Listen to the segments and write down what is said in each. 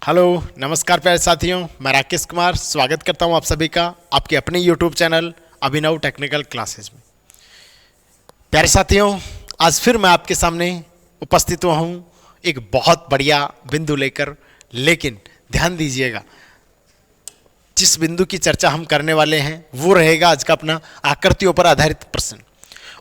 Hello, नमस्कार प्यारे साथियों। मैं राकेश कुमार स्वागत करता हूं आप सभी का आपके अपने यूट्यूब चैनल अभिनव टेक्निकल क्लासेस में। प्यारे साथियों, आज फिर मैं आपके सामने उपस्थित हुआ हूं एक बहुत बढ़िया बिंदु लेकर। लेकिन ध्यान दीजिएगा, जिस बिंदु की चर्चा हम करने वाले हैं वो रहेगा आज का अपना आकृतियों पर आधारित प्रश्न।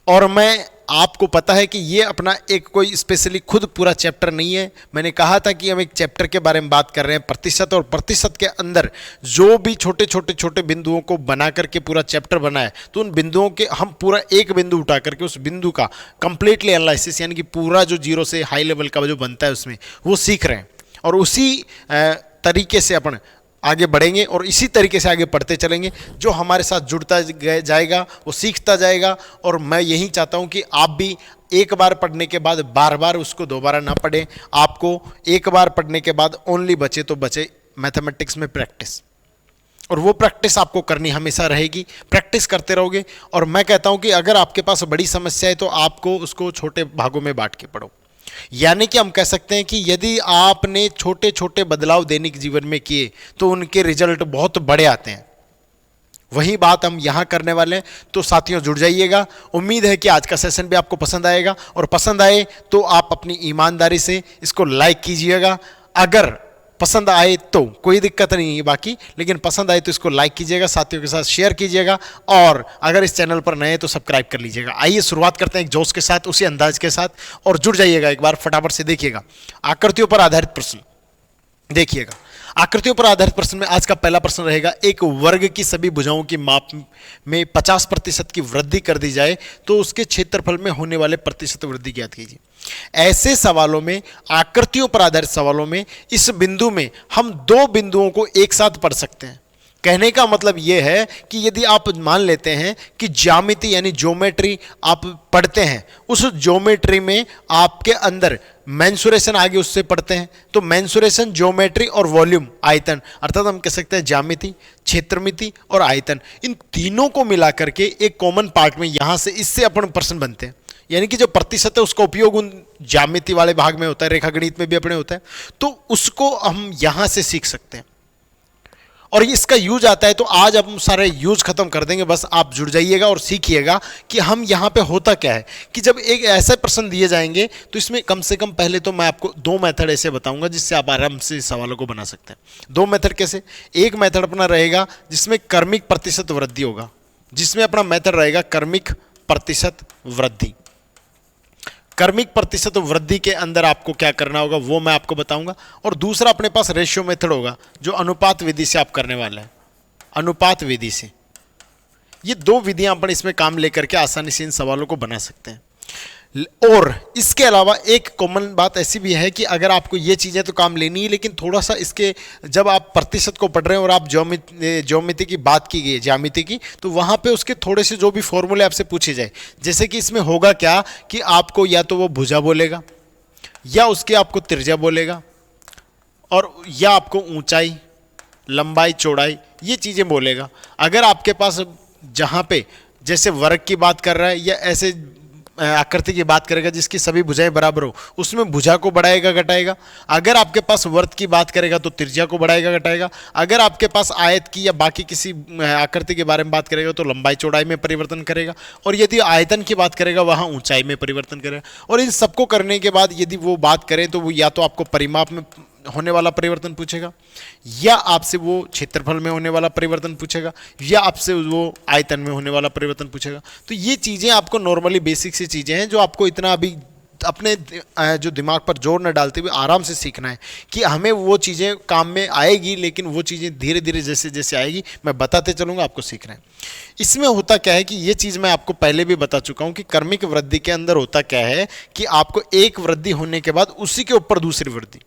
और मैं आपको पता है कि ये अपना एक कोई स्पेशली खुद पूरा चैप्टर नहीं है। मैंने कहा था कि हम एक चैप्टर के बारे में बात कर रहे हैं प्रतिशत, और प्रतिशत के अंदर जो भी छोटे छोटे छोटे बिंदुओं को बना करके पूरा चैप्टर बना है, तो उन बिंदुओं के हम पूरा एक बिंदु उठा करके उस बिंदु का कंप्लीटली एनालिसिस, यानी कि पूरा जो जीरो से हाई लेवल का जो बनता है उसमें वो सीख रहे हैं। और उसी तरीके से अपन आगे बढ़ेंगे और इसी तरीके से आगे पढ़ते चलेंगे। जो हमारे साथ जुड़ता जाएगा वो सीखता जाएगा। और मैं यही चाहता हूं कि आप भी एक बार पढ़ने के बाद बार बार उसको दोबारा ना पढ़ें। आपको एक बार पढ़ने के बाद ओनली बचे तो बचे मैथमेटिक्स में प्रैक्टिस, और वो प्रैक्टिस आपको करनी हमेशा रहेगी। प्रैक्टिस करते रहोगे। और मैं कहता हूं कि अगर आपके पास बड़ी समस्या है तो आपको उसको छोटे भागों में बांट के पढ़ो। यानी कि हम कह सकते हैं कि यदि आपने छोटे छोटे बदलाव दैनिक जीवन में किए तो उनके रिजल्ट बहुत बड़े आते हैं। वही बात हम यहां करने वाले हैं। तो साथियों, जुड़ जाइएगा। उम्मीद है कि आज का सेशन भी आपको पसंद आएगा, और पसंद आए तो आप अपनी ईमानदारी से इसको लाइक कीजिएगा। अगर पसंद आए तो कोई दिक्कत नहीं है बाकी, लेकिन पसंद आए तो इसको लाइक कीजिएगा, साथियों के साथ शेयर कीजिएगा, और अगर इस चैनल पर नए हैं तो सब्सक्राइब कर लीजिएगा। आइए शुरुआत करते हैं एक जोश के साथ, उसी अंदाज के साथ, और जुड़ जाइएगा एक बार फटाफट से। देखिएगा, आकृतियों पर आधारित प्रश्न। देखिएगा, आकृतियों पर आधारित प्रश्न में आज का पहला प्रश्न रहेगा, एक वर्ग की सभी भुजाओं की माप में 50% की वृद्धि कर दी जाए तो उसके क्षेत्रफल में होने वाले प्रतिशत वृद्धि ज्ञात कीजिए। ऐसे सवालों में, आकृतियों पर आधारित सवालों में, इस बिंदु में हम दो बिंदुओं को एक साथ पढ़ सकते हैं। कहने का मतलब यह है कि यदि आप मान लेते हैं कि ज्यामिति यानी ज्योमेट्री आप पढ़ते हैं, उस ज्योमेट्री में आपके अंदर मेंसुरेशन आगे उससे पढ़ते हैं, तो मेंसुरेशन, ज्योमेट्री और वॉल्यूम, आयतन, अर्थात हम कह सकते हैं ज्यामिति, क्षेत्रमिति और आयतन, इन तीनों को मिलाकर के एक कॉमन पार्ट में यहां से इससे अपन प्रश्न बनते हैं। यानी कि जो प्रतिशत है उसका उपयोग उन ज्यामिति वाले भाग में होता है, रेखागणित में भी अपने होता है, तो उसको हम यहां से सीख सकते हैं। और इसका यूज आता है, तो आज हम सारे यूज खत्म कर देंगे। बस आप जुड़ जाइएगा और सीखिएगा कि हम यहां पे होता क्या है। कि जब एक ऐसे प्रश्न दिए जाएंगे तो इसमें कम से कम पहले तो मैं आपको दो मेथड ऐसे बताऊंगा जिससे आप आराम से सवालों को बना सकते हैं। दो मेथड कैसे? एक मेथड अपना रहेगा जिसमें क्रमिक प्रतिशत वृद्धि होगा, जिसमें अपना मेथड रहेगा क्रमिक प्रतिशत वृद्धि। क्रमिक प्रतिशत वृद्धि के अंदर आपको क्या करना होगा वो मैं आपको बताऊंगा। और दूसरा अपने पास रेशियो मेथड होगा, जो अनुपात विधि से आप करने वाले हैं। अनुपात विधि से, ये दो विधियां अपन इसमें काम लेकर के आसानी से इन सवालों को बना सकते हैं। और इसके अलावा एक कॉमन बात ऐसी भी है कि अगर आपको ये चीज़ें तो काम लेनी है, लेकिन थोड़ा सा इसके, जब आप प्रतिशत को पढ़ रहे हैं और आप ज्योमिति की बात की गई है, ज्यामिति की, तो वहाँ पे उसके थोड़े से जो भी फॉर्मूले आपसे पूछे जाए, जैसे कि इसमें होगा क्या कि आपको या तो वो भुजा बोलेगा, या उसके आपको त्रिज्या बोलेगा, और या आपको ऊंचाई, लंबाई, चौड़ाई, ये चीज़ें बोलेगा। अगर आपके पास जहाँ पे जैसे वर्ग की बात कर रहा है या ऐसे आकृति की बात करेगा जिसकी सभी भुजाएं बराबर हो, उसमें भुजा को बढ़ाएगा घटाएगा। अगर आपके पास वर्त की बात करेगा तो त्रिज्या को बढ़ाएगा घटाएगा। अगर आपके पास आयत की या बाकी किसी आकृति के बारे में बात करेगा तो लंबाई चौड़ाई में परिवर्तन करेगा। और यदि आयतन की बात करेगा वहाँ ऊंचाई में परिवर्तन करेगा। और इन सबको करने के बाद यदि वो बात करें तो वो या तो आपको परिमाप में होने वाला परिवर्तन पूछेगा, या आपसे वो क्षेत्रफल में होने वाला परिवर्तन पूछेगा, या आपसे वो आयतन में होने वाला परिवर्तन पूछेगा। तो ये चीज़ें आपको नॉर्मली बेसिक सी चीज़ें हैं जो आपको इतना अभी अपने जो दिमाग पर जोर न डालते हुए आराम से सीखना है कि हमें वो चीज़ें काम में आएगी, लेकिन वो चीज़ें धीरे धीरे जैसे जैसे आएगी मैं बताते चलूँगा, आपको सीखना है। इसमें होता क्या है कि ये चीज़ मैं आपको पहले भी बता चुका हूँ कि क्रमिक वृद्धि के अंदर होता क्या है कि आपको एक वृद्धि होने के बाद उसी के ऊपर दूसरी वृद्धि,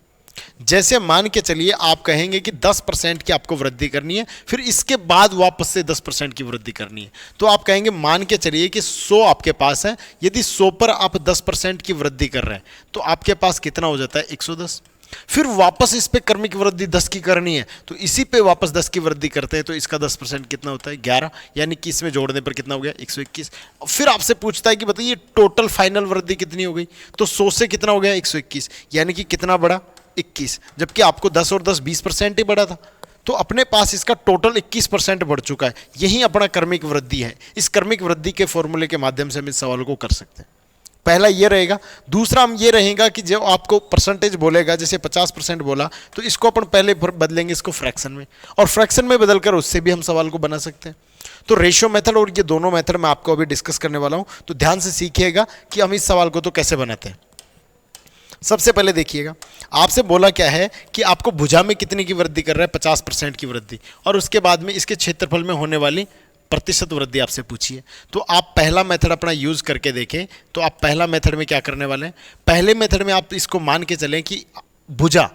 जैसे मान के चलिए आप कहेंगे कि 10% की आपको वृद्धि करनी है, फिर इसके बाद वापस से 10% की वृद्धि करनी है, तो आप कहेंगे मान के चलिए कि 100 आपके पास है। यदि 100 पर आप 10% की वृद्धि कर रहे हैं तो आपके पास कितना हो जाता है? 110। फिर वापस इस पे क्रमिक वृद्धि 10 की करनी है, तो इसी पे वापस 10 की वृद्धि करते हैं, तो इसका 10% कितना होता है? 11। यानी कि इसमें जोड़ने पर कितना हो गया? 121। फिर आपसे पूछता है कि बताइए टोटल फाइनल वृद्धि कितनी हो गई, तो 100 से कितना हो गया? 121। यानी कि कितना बढ़ा? 21, जबकि आपको 10 और 10 20% ही बढ़ा था। तो अपने पास इसका टोटल 21% बढ़ चुका है। यही अपना क्रमिक वृद्धि है। इस क्रमिक वृद्धि के फॉर्मूले के माध्यम से हम इस सवाल को कर सकते हैं। पहला ये रहेगा। दूसरा हम ये रहेगा कि जो आपको परसेंटेज बोलेगा, जैसे 50% बोला, तो इसको अपन पहले बदलेंगे इसको फ्रैक्शन में, और फ्रैक्शन में बदलकर उससे भी हम सवाल को बना सकते हैं। तो रेशियो मेथड और ये दोनों मेथड मैं आपको अभी डिस्कस करने वाला हूं, तो ध्यान से सीखिएगा कि हम इस सवाल को तो कैसे बनाते हैं। सबसे पहले देखिएगा, आपसे बोला क्या है कि आपको भुजा में कितने की वृद्धि कर रहा है, 50% की वृद्धि, और उसके बाद में इसके क्षेत्रफल में होने वाली प्रतिशत वृद्धि आपसे पूछिए। तो आप पहला मेथड अपना यूज करके देखें। तो आप पहला मेथड में क्या करने वाले हैं, पहले मेथड में आप इसको मान के चलें कि भुजा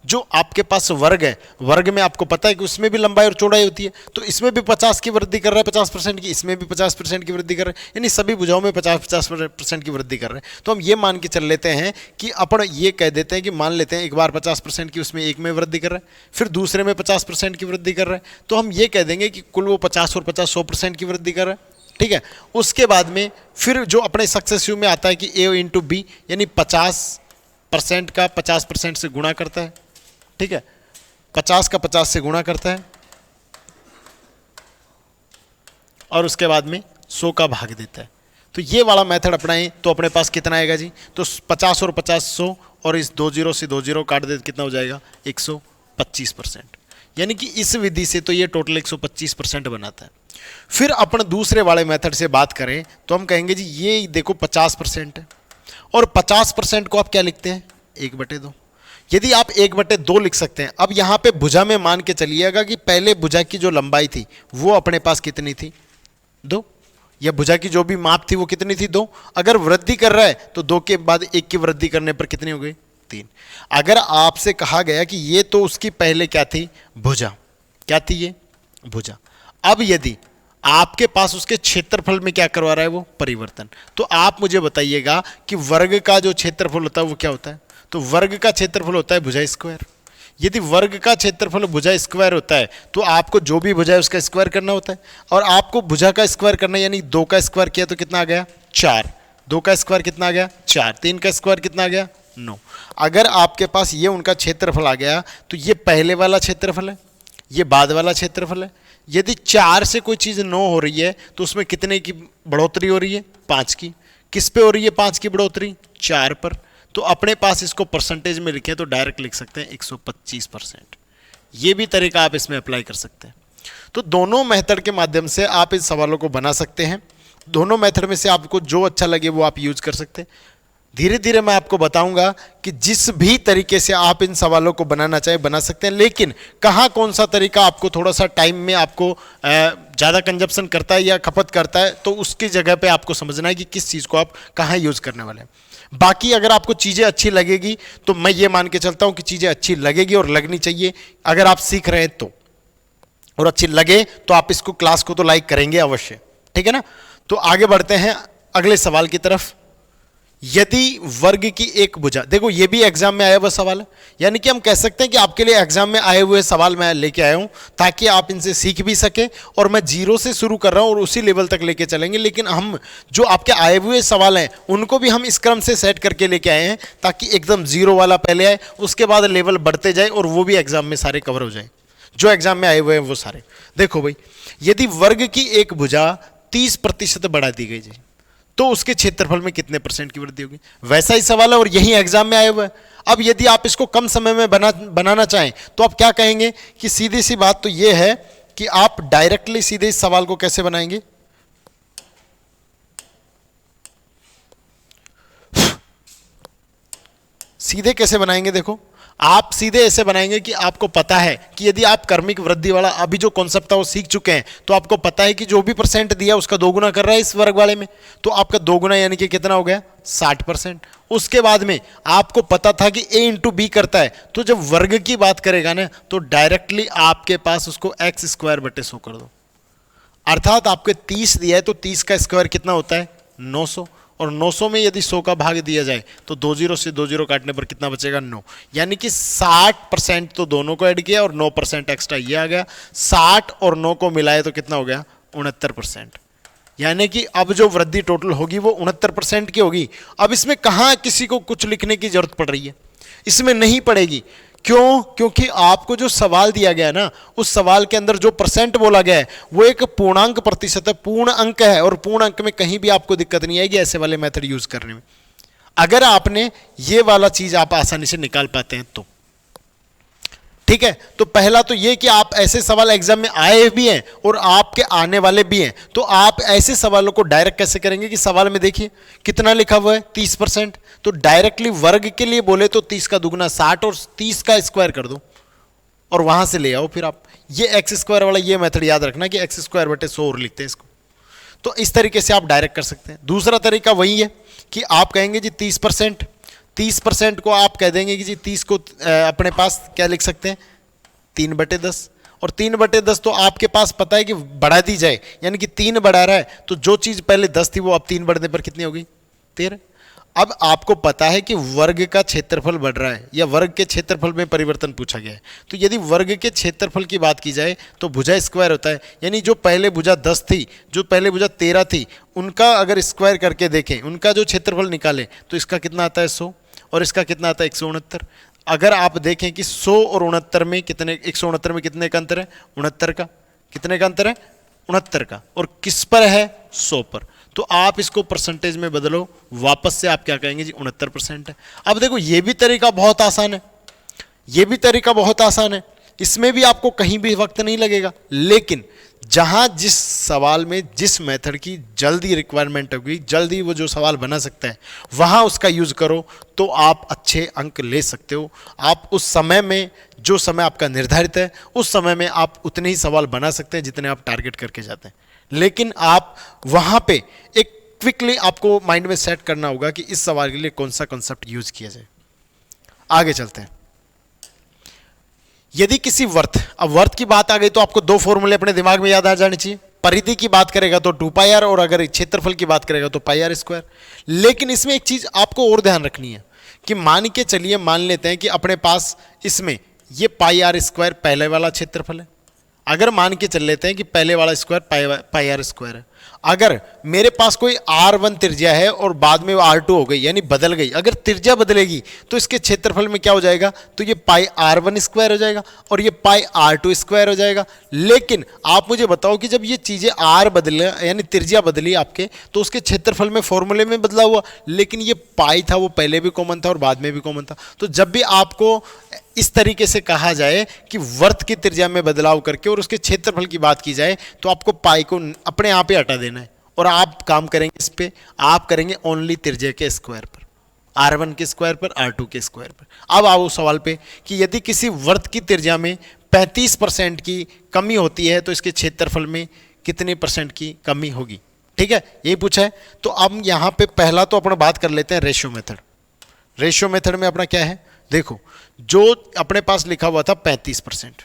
जो आपके पास वर्ग है, वर्ग में आपको पता है कि उसमें भी लंबाई और चौड़ाई होती है, तो इसमें भी 50 की वृद्धि कर रहा है 50% की, इसमें भी 50% की वृद्धि कर रहा है, यानी सभी भुजाओं में 50% की वृद्धि कर रहे हैं। तो हम ये मान के चल लेते हैं कि अपन ये कह देते हैं कि मान लेते हैं एक बार 50% की उसमें एक में वृद्धि कर रहा है, फिर दूसरे में 50% की वृद्धि कर रहा है, तो हम ये कह देंगे कि कुल वो 50 और 50 100% की वृद्धि कर रहा है। ठीक है, उसके बाद में फिर जो अपने सक्सेसिव में आता है कि ए इंटू बी, यानी 50% का 50% से गुणा करता है। ठीक है, 50 का 50 से गुणा करता है और उसके बाद में 100 का भाग देता है। तो ये वाला मेथड अपनाएं तो अपने पास कितना आएगा जी, तो 50 और 50 100, और इस 2 0 से 2 0 काट दे, कितना हो जाएगा 125%। यानी कि इस विधि से तो ये टोटल 125% बनाता है। फिर अपन दूसरे वाले मेथड से बात करें तो हम कहेंगे जी ये देखो 50% है, और 50% को आप क्या लिखते हैं, 1/2। यदि आप 1/2 लिख सकते हैं। अब यहाँ पे भुजा में मान के चलिएगा कि पहले भुजा की जो लंबाई थी वो अपने पास कितनी थी, 2, या भुजा की जो भी माप थी वो कितनी थी, 2। अगर वृद्धि कर रहा है तो 2 के बाद 1 की वृद्धि करने पर कितनी हो गई, 3। अगर आपसे कहा गया कि ये तो उसकी पहले क्या थी, भुजा, क्या थी ये, भुजा। अब यदि आपके पास उसके क्षेत्रफल में क्या करवा रहा है, वो परिवर्तन, तो आप मुझे बताइएगा कि वर्ग का जो क्षेत्रफल होता है वो क्या होता है, तो वर्ग का क्षेत्रफल होता है भुजा स्क्वायर। यदि वर्ग का क्षेत्रफल भुजा स्क्वायर होता है तो आपको जो भी भुजा है उसका स्क्वायर करना होता है, और आपको भुजा का स्क्वायर करना, यानी 2 का स्क्वायर किया तो कितना आ गया, 4। 2 का स्क्वायर कितना आ गया, 4। 3 का स्क्वायर कितना आ गया, 9। अगर आपके पास ये उनका क्षेत्रफल आ गया तो ये पहले वाला क्षेत्रफल है, ये बाद वाला क्षेत्रफल है। यदि 4 से कोई चीज़ 9 हो रही है तो उसमें कितने की बढ़ोतरी हो रही है, 5 की। किस पे हो रही है 5 की बढ़ोतरी, 4 पर। तो अपने पास इसको परसेंटेज में लिखें तो डायरेक्ट लिख सकते हैं 125%। ये भी तरीका आप इसमें अप्लाई कर सकते हैं। तो दोनों मेथड के माध्यम से आप इस सवालों को बना सकते हैं। दोनों मेथड में से आपको जो अच्छा लगे वो आप यूज कर सकते हैं। धीरे धीरे मैं आपको बताऊंगा कि जिस भी तरीके से आप इन सवालों को बनाना चाहे बना सकते हैं, लेकिन कहाँ कौन सा तरीका आपको थोड़ा सा टाइम में आपको ज़्यादा कंजप्शन करता है या खपत करता है, तो उसकी जगह पे आपको समझना है कि किस चीज़ को आप कहाँ यूज करने वाले हैं। बाकी अगर आपको चीज़ें अच्छी लगेगी तो मैं ये मान के चलता हूँ कि चीज़ें अच्छी लगेगी और लगनी चाहिए। अगर आप सीख रहे हैं तो, और अच्छी लगे तो आप इसको क्लास को तो लाइक करेंगे अवश्य, ठीक है ना। तो आगे बढ़ते हैं अगले सवाल की तरफ। यदि वर्ग की एक भुजा, देखो ये भी एग्जाम में आया हुआ सवाल है, यानी कि हम कह सकते हैं कि आपके लिए एग्जाम में आए हुए सवाल मैं लेके आया हूं ताकि आप इनसे सीख भी सके। और मैं 0 से शुरू कर रहा हूं और उसी लेवल तक लेके चलेंगे, लेकिन हम जो आपके आए हुए सवाल हैं उनको भी हम इस क्रम से सेट करके लेके आए हैं ताकि एकदम 0 वाला पहले आए, उसके बाद लेवल बढ़ते जाए और वो भी एग्जाम में सारे कवर हो जाए जो एग्जाम में आए हुए हैं वो सारे। देखो भाई, यदि वर्ग की एक भुजा 30% बढ़ा दी गई जी तो उसके क्षेत्रफल में कितने % की वृद्धि होगी। वैसा ही सवाल है और यही एग्जाम में आए हुए हैं। अब यदि आप इसको कम समय में बनाना चाहें तो आप क्या कहेंगे कि सीधी सी बात तो यह है कि आप डायरेक्टली सीधे इस सवाल को कैसे बनाएंगे, सीधे कैसे बनाएंगे। देखो आप सीधे ऐसे बनाएंगे कि आपको पता है कि यदि आप क्रमिक वृद्धि वाला अभी जो कॉन्सेप्ट था वो सीख चुके हैं तो आपको पता है कि जो भी % दिया उसका 2 गुना कर रहा है इस वर्ग वाले में, तो आपका 2 गुना यानी कि कितना हो गया 60%। उसके बाद में आपको पता था कि a इंटू बी करता है, तो जब वर्ग की बात करेगा ना तो डायरेक्टली आपके पास उसको x²/100 कर दो। अर्थात आपके 30 दिया है तो 30 का स्क्वायर कितना होता है 900, और 900 में यदि 100 का भाग दिया जाए तो 2 0 से 2 0 काटने पर कितना बचेगा 9, यानी कि 60% तो दोनों को ऐड किया और 9% एक्स्ट्रा ये आ गया। 60 और 9 को मिलाए तो कितना हो गया 69%, यानी कि अब जो वृद्धि टोटल होगी वो 69% की होगी। अब इसमें कहाँ किसी को कुछ लिखने की जरूरत पड़ रही है, इसमें नहीं पड़ेगी। क्यों? क्योंकि आपको जो सवाल दिया गया है ना, उस सवाल के अंदर जो परसेंट बोला गया है वो एक पूर्णांक प्रतिशत है, पूर्ण अंक है, और पूर्ण अंक में कहीं भी आपको दिक्कत नहीं आएगी ऐसे वाले मेथड यूज करने में, अगर आपने ये वाला चीज आप आसानी से निकाल पाते हैं तो। ठीक है, तो पहला तो ये कि आप ऐसे सवाल एग्जाम में आए भी हैं और आपके आने वाले भी हैं, तो आप ऐसे सवालों को डायरेक्ट कैसे करेंगे कि सवाल में देखिए कितना लिखा हुआ है 30%, तो डायरेक्टली वर्ग के लिए बोले तो 30 का दुगना 60 और 30 का स्क्वायर कर दो और वहां से ले आओ फिर आप। ये एक्स स्क्वायर वाला ये मेथड याद रखना कि एक्स स्क्वायर बटे 100 और लिखते हैं इसको, तो इस तरीके से आप डायरेक्ट कर सकते हैं। दूसरा तरीका वही है कि आप कहेंगे जी 30% को आप कह देंगे कि जी 30 को अपने पास क्या लिख सकते हैं 3/10, और 3/10 तो आपके पास पता है कि बढ़ा दी जाए, यानी कि 3 बढ़ा रहा है तो जो चीज पहले 10 थी वो अब 3 बढ़ने पर कितनी हो गई 13। अब आपको पता है कि वर्ग का क्षेत्रफल बढ़ रहा है या वर्ग के क्षेत्रफल में परिवर्तन पूछा गया है, तो यदि वर्ग के क्षेत्रफल की बात की जाए तो भुजा स्क्वायर होता है, यानी जो पहले भुजा 10 थी, जो पहले भुजा 13 थी, उनका अगर स्क्वायर करके देखें, उनका जो क्षेत्रफल निकालें तो इसका कितना आता है 100 और इसका कितना आता है 169। अगर आप देखें कि 100 और 69 में कितने, 169 में कितने का अंतर है 69 का, कितने का अंतर है 69 का, और किस पर है 100 पर, तो आप इसको परसेंटेज में बदलो, वापस से आप क्या कहेंगे जी 69% है। अब देखो ये भी तरीका बहुत आसान है, ये भी तरीका बहुत आसान है, इसमें भी आपको कहीं भी वक्त नहीं लगेगा, लेकिन जहां जिस सवाल में जिस मेथड की जल्दी रिक्वायरमेंट होगी, जल्दी वो जो सवाल बना सकता है वहां उसका यूज करो तो आप अच्छे अंक ले सकते हो। आप उस समय में, जो समय आपका निर्धारित है उस समय में आप उतने ही सवाल बना सकते हैं जितने आप टारगेट करके जाते हैं, लेकिन आप वहां पे एक क्विकली आपको माइंड में सेट करना होगा कि इस सवाल के लिए कौन सा कॉन्सेप्ट यूज किया जाए। आगे चलते हैं। यदि किसी वर्त, अब वर्त की बात आ गई तो आपको दो फॉर्मूले अपने दिमाग में याद आ जाने चाहिए। परिधि की बात करेगा तो 2πr, और अगर क्षेत्रफल की बात करेगा तो πr²। लेकिन इसमें एक चीज आपको और ध्यान रखनी है कि मान के चलिए, मान लेते हैं कि अपने पास इसमें ये πr² पहले वाला क्षेत्रफल है, अगर मान के चल लेते हैं कि पहले वाला स्क्वायर πr² है, अगर मेरे पास कोई r1 त्रिज्या है और बाद में वो r2 हो गई, यानी बदल गई, अगर त्रिज्या बदलेगी तो इसके क्षेत्रफल में क्या हो जाएगा, तो ये πr1² हो जाएगा और ये πr2² हो जाएगा। लेकिन आप मुझे बताओ कि जब ये चीजें r बदले, यानी त्रिज्या बदली आपके, तो उसके क्षेत्रफल में फॉर्मूले में बदला हुआ, लेकिन ये पाई था वो पहले भी कॉमन था और बाद में भी कॉमन था। तो जब भी आपको इस तरीके से कहा जाए कि वर्त की त्रिज्या में बदलाव करके और उसके क्षेत्रफल की बात की जाए तो आपको पाई को अपने आप ही हटा देना है और आप काम करेंगे इस पे, आप करेंगे ओनली त्रिज्या के स्क्वायर पर, r1 के स्क्वायर पर, r2 के स्क्वायर पर। अब आओ सवाल पे कि यदि किसी वर्त की त्रिज्या में 35% की कमी होती है तो इसके क्षेत्रफल में कितने % की कमी होगी। ठीक है, यही पूछा है। तो अब यहां पे पहला तो अपना बात कर लेते हैं रेशियो मेथड। रेशियो मेथड में अपना क्या है, देखो जो अपने पास लिखा हुआ था 35%,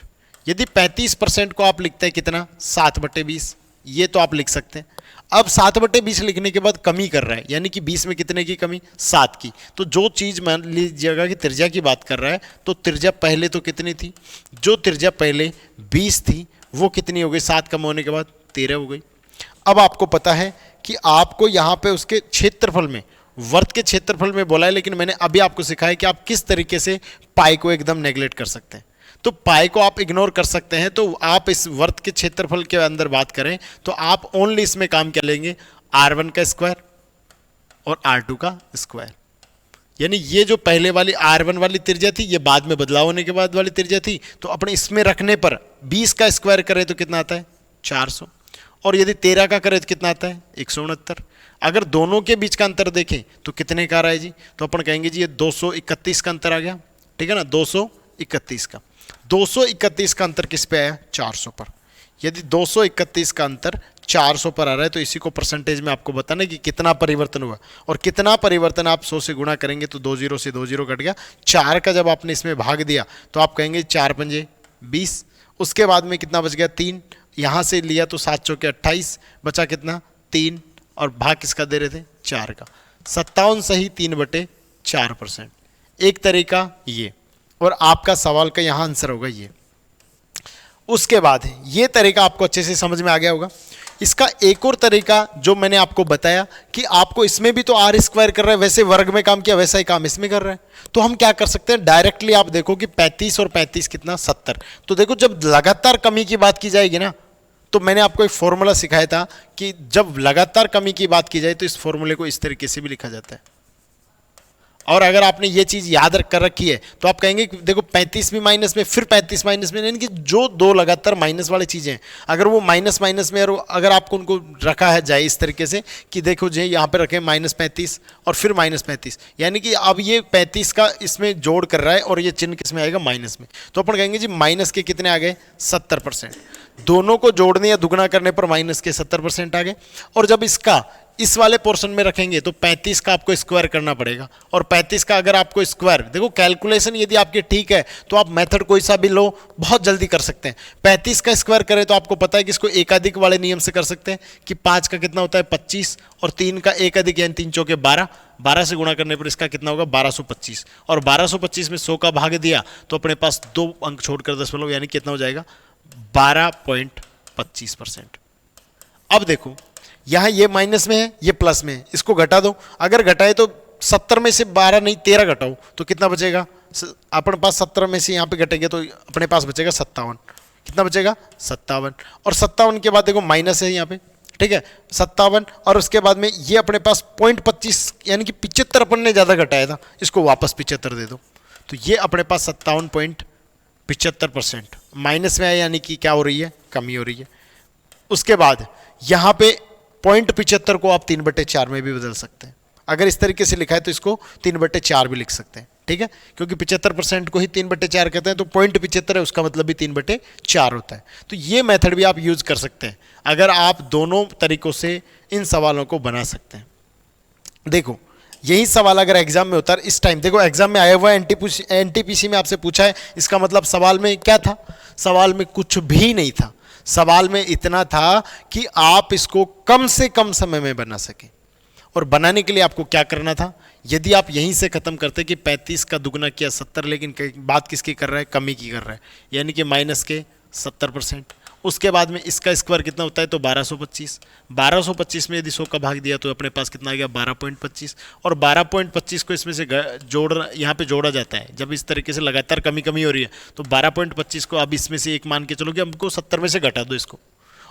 यदि 35% को आप लिखते हैं कितना 7/20, ये तो आप लिख सकते हैं। अब 7/20 लिखने के बाद कमी कर रहा है, यानी कि 20 में कितने की कमी 7 की, तो जो चीज़ मान लीजिएगा कि त्रिज्या की बात कर रहा है तो त्रिज्या पहले तो कितनी थी, जो त्रिज्या पहले 20 थी वो कितनी हो गई, 7 कम होने के बाद 13 हो गई। अब आपको पता है कि आपको यहाँ पे उसके क्षेत्रफल में, वर्त के क्षेत्रफल में बोला है, लेकिन मैंने अभी आपको सिखाया कि आप किस तरीके से पाई को एकदम नेग्लेक्ट कर सकते हैं। तो पाई को आप इग्नोर कर सकते हैं, तो आप इस वर्त के क्षेत्रफल के अंदर बात करें तो आप ओनली इसमें काम क्या लेंगे, r1 का स्क्वायर और r2 का स्क्वायर, यानी ये जो पहले वाली r1 वाली त्रिज्या थी ये बाद में बदलाव होने के बाद वाली त्रिज्या थी, तो अपने इसमें रखने पर 20 का स्क्वायर करें तो कितना आता है 400, और यदि 13 का करें तो कितना आता है 169। अगर दोनों के बीच का अंतर देखें तो कितने का आ रहा है जी, तो अपन कहेंगे जी ये 231 का अंतर आ गया। ठीक है ना, 231 का, 231 का अंतर किस पे आया 400 पर। यदि 231 का अंतर 400 पर आ रहा है तो इसी को परसेंटेज में आपको बताना है कि कितना परिवर्तन हुआ, और कितना परिवर्तन आप 100 से गुणा करेंगे तो 2 0 से 2 0 कट गया, 4 का जब आपने इसमें भाग दिया तो आप कहेंगे 4 पंजे 20, उसके बाद में कितना बच गया 3, यहाँ से लिया तो 7 चौके 28, बचा कितना 3, और भाग किसका दे रहे थे 4 का, 57 सही 3/4%। एक तरीका ये, और आपका सवाल का यहाँ आंसर होगा ये। उसके बाद ये तरीका आपको अच्छे से समझ में आ गया होगा। इसका एक और तरीका जो मैंने आपको बताया कि आपको इसमें भी तो आर स्क्वायर कर रहा है, वैसे वर्ग में काम किया वैसा ही काम इसमें कर रहा है, तो हम क्या कर सकते हैं डायरेक्टली, आप देखो कि 35 और 35 कितना 70। तो देखो जब लगातार कमी की बात की जाएगी ना, तो मैंने आपको एक फॉर्मूला सिखाया था कि जब लगातार कमी की बात की जाए तो इस फॉर्मूले को इस तरीके से भी लिखा जाता है। और अगर आपने ये चीज याद रख कर रखी है तो आप कहेंगे कि देखो 35 भी माइनस में, फिर 35 माइनस में, यानी कि जो दो लगातार माइनस वाली चीजें हैं अगर वो माइनस माइनस में, और अगर आपको उनको रखा है जाए इस तरीके से कि देखो जी यहाँ पे रखें -35 और फिर -35, यानी कि अब ये 35 का इसमें जोड़ कर रहा है और ये चिन्ह किस में आएगा माइनस में, तो अपन कहेंगे जी माइनस के कितने आ गए 70%। दोनों को जोड़ने या दुगना करने पर माइनस के 70% आ गए। और जब इसका इस वाले पोर्शन में रखेंगे तो 35 का आपको स्क्वायर करना पड़ेगा, और 35 का अगर आपको स्क्वायर, देखो कैलकुलेशन यदि आपकी ठीक है तो आप मेथड कोई सा भी लो बहुत जल्दी कर सकते हैं। 35 का स्क्वायर करें तो आपको पता है कि इसको एकाधिक वाले नियम से कर सकते हैं कि 5 का कितना होता है 25 और 3 का एक अधिक यानी 3 चौके 12, 12 से गुणा करने पर इसका कितना होगा 1225, और 1225 में 100 का भाग दिया तो अपने पास 2 अंक छोड़कर दशमलव, यानी कितना हो जाएगा 12.25%। अब देखो यहां ये माइनस में है ये प्लस में है, इसको घटा दो, अगर घटाए तो 70 में से 12 नहीं 13 घटाओ तो कितना बचेगा, अपने पास 70 में से यहां पे घटेंगे तो अपने पास बचेगा 57। कितना बचेगा 57, और 57 के बाद देखो माइनस है यहां पे, ठीक है 57, और उसके बाद में ये अपने पास 0.25 यानी कि 75 अपन ने ज्यादा घटाया था, इसको वापस 75 दे दो, तो ये अपने पास 57.75% माइनस में है, यानी कि क्या हो रही है कमी हो रही है। उसके बाद यहां पे 0.75 को आप 3/4 में भी बदल सकते हैं, अगर इस तरीके से लिखा है तो इसको 3/4 भी लिख सकते हैं, ठीक है, क्योंकि 75% को ही 3/4 कहते हैं, तो 0.75 है उसका मतलब भी 3/4 होता है। तो ये मेथड भी आप यूज कर सकते हैं अगर आप दोनों तरीकों से इन सवालों को बना सकते हैं। देखो यही सवाल अगर एग्जाम में होता है इस टाइम, देखो एग्जाम में आया हुआ है, एनटीपीसी में आपसे पूछा है, इसका मतलब सवाल में क्या था, सवाल में कुछ भी नहीं था, सवाल में इतना था कि आप इसको कम से कम समय में बना सकें। और बनाने के लिए आपको क्या करना था, यदि आप यहीं से खत्म करते कि 35 का दुगना किया 70, लेकिन बात किसकी कर रहा है कमी की कर रहा है, यानी कि माइनस के 70%। उसके बाद में इसका स्क्वायर कितना होता है तो 1225, 1225 में यदि 100 का भाग दिया तो अपने पास कितना आ गया 12.25, और 12.25 को इसमें से जोड़ यहाँ पे जोड़ा जाता है जब इस तरीके से लगातार कमी हो रही है, तो 12.25 को अब इसमें से एक मान के चलो कि हमको 70 में से घटा दो इसको,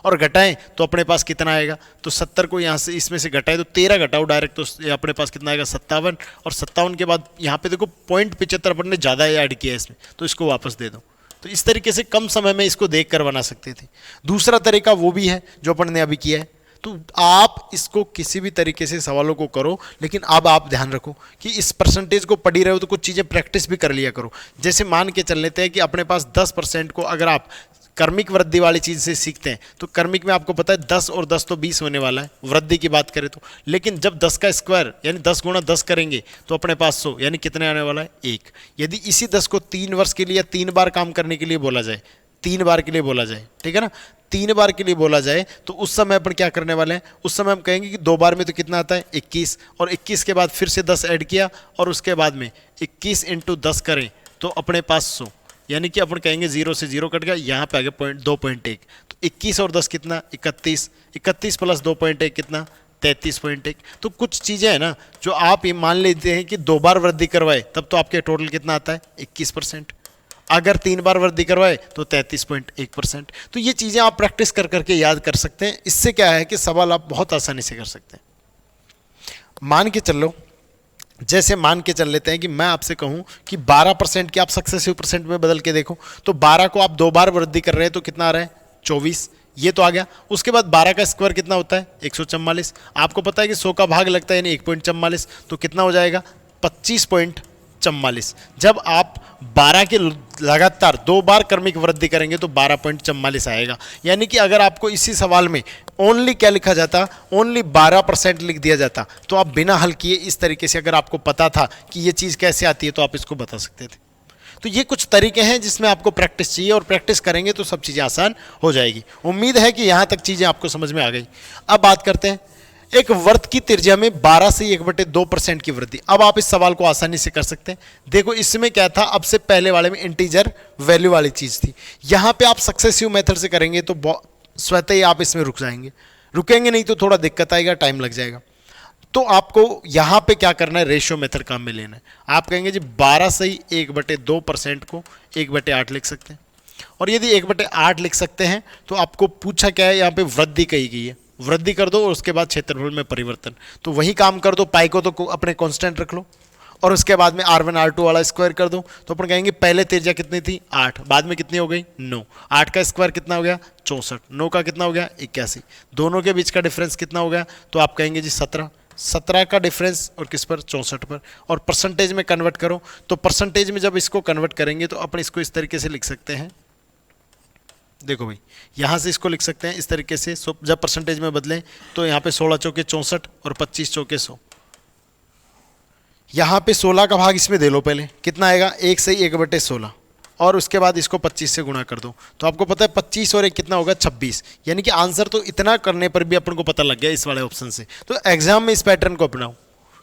और घटाएं तो अपने पास कितना आएगा, तो 70 को यहाँ से इसमें से घटाए तो 13 घटाओ डायरेक्ट, तो अपने पास कितना आएगा 57, और 57 के बाद यहाँ पे देखो 0.75 अपन ने ज़्यादा ऐड किया है इसमें, तो इसको वापस दे दो। तो इस तरीके से कम समय में इसको देख कर बना सकते थे। दूसरा तरीका वो भी है जो अपन ने अभी किया है, तो आप इसको किसी भी तरीके से सवालों को करो, लेकिन अब आप ध्यान रखो कि इस परसेंटेज को पढ़ी रहे हो तो कुछ चीज़ें प्रैक्टिस भी कर लिया करो। जैसे मान के चल लेते हैं कि अपने पास 10% को अगर आप कर्मिक वृद्धि वाली चीज़ से सीखते हैं, तो कर्मिक में आपको पता है 10 और 10 तो 20 होने वाला है वृद्धि की बात करें तो, लेकिन जब 10 का स्क्वायर यानी 10 गुणा 10 करेंगे तो अपने पास 100, यानी कितने आने वाला है 1। यदि इसी 10 को 3 वर्ष के लिए या 3 बार काम करने के लिए बोला जाए, 3 बार के लिए बोला जाए, ठीक है ना, 3 बार के लिए बोला जाए, तो उस समय अपन क्या करने वाले हैं, उस समय हम कहेंगे कि 2 बार में तो कितना आता है 21, और 21 के बाद फिर से 10 ऐड किया, और उसके बाद में 21 × 10 करें तो अपने पास 100, यानी कि अपन कहेंगे 0 से 0 कट गया, यहाँ पे आ गया 2.1, तो 21 और 10 कितना 31, 31 प्लस 2.1 कितना 33.1। तो कुछ चीज़ें हैं ना जो आप ये मान लेते हैं कि 2 बार वृद्धि करवाए तब तो आपके टोटल कितना आता है 21%, अगर 3 बार वृद्धि करवाए तो 33.1%। तो ये चीज़ें आप प्रैक्टिस कर करके याद कर सकते हैं, इससे क्या है कि सवाल आप बहुत आसानी से कर सकते हैं। मान के चलो, जैसे मान के चल लेते हैं कि मैं आपसे कहूं कि 12% की आप सक्सेसिव परसेंट में बदल के देखो, तो 12 को आप 2 बार वृद्धि कर रहे हैं तो कितना आ रहा है 24, ये तो आ गया। उसके बाद 12 का स्क्वायर कितना होता है 144, आपको पता है कि 100 का भाग लगता है यानी 1.44, तो कितना हो जाएगा 25.44। जब आप 12 के लगातार 2 बार क्रमिक वृद्धि करेंगे तो 12.44 आएगा, यानी कि अगर आपको इसी सवाल में ओनली क्या लिखा जाता, ओनली 12% लिख दिया जाता, तो आप बिना हल किए इस तरीके से अगर आपको पता था कि ये चीज़ कैसे आती है तो आप इसको बता सकते थे। तो ये कुछ तरीके हैं जिसमें आपको प्रैक्टिस चाहिए, और प्रैक्टिस करेंगे तो सब चीज़ें आसान हो जाएगी। उम्मीद है कि यहाँ तक चीज़ें आपको समझ में आ गई। अब बात करते हैं एक वर्त की त्रिज्या में 12 से 1/2% की वृद्धि। अब आप इस सवाल को आसानी से कर सकते हैं। देखो इसमें क्या था, अब से पहले वाले में इंटीजर वैल्यू वाली चीज़ थी, यहाँ पे आप सक्सेसिव मेथड से करेंगे तो स्वतः ही आप इसमें रुक जाएंगे। रुकेंगे नहीं तो थोड़ा दिक्कत आएगा, टाइम लग जाएगा। तो आपको यहाँ पे क्या करना है, रेशियो मेथड काम में लेना है। आप कहेंगे जी 12 से ही 1/2% को 1/8 लिख सकते हैं। और यदि 1/8 लिख सकते हैं तो आपको पूछा क्या है, यहाँ पे वृद्धि कही गई है, वृद्धि कर दो और उसके बाद क्षेत्रफल में परिवर्तन। तो वही काम कर दो, पाई को तो अपने कांस्टेंट रख लो और उसके बाद में R1 R2 वाला स्क्वायर कर दो। तो अपन कहेंगे पहले त्रिज्या कितनी थी 8, बाद में कितनी हो गई 9, 8 का स्क्वायर कितना हो गया 64, 9 का कितना हो गया 81, दोनों के बीच का डिफरेंस कितना हो गया, तो आप कहेंगे जी 17, 17 का डिफरेंस और किस पर 64 पर। और परसेंटेज में कन्वर्ट करो, तो परसेंटेज में जब इसको कन्वर्ट करेंगे तो अपन इसको इस तरीके से लिख सकते हैं, देखो भाई यहाँ से इसको लिख सकते हैं इस तरीके से। जब परसेंटेज में बदलें तो यहाँ पे 16 चौके 64 और 25 चौके 100। यहाँ पे 16 का भाग इसमें दे लो, पहले कितना आएगा 1 से 1/16 और उसके बाद इसको 25 से गुणा कर दो। तो आपको पता है 25 और 1 कितना होगा 26, यानी कि आंसर तो इतना करने पर भी अपन को पता लग गया इस वाले ऑप्शन से। तो एग्जाम में इस पैटर्न को अपनाओ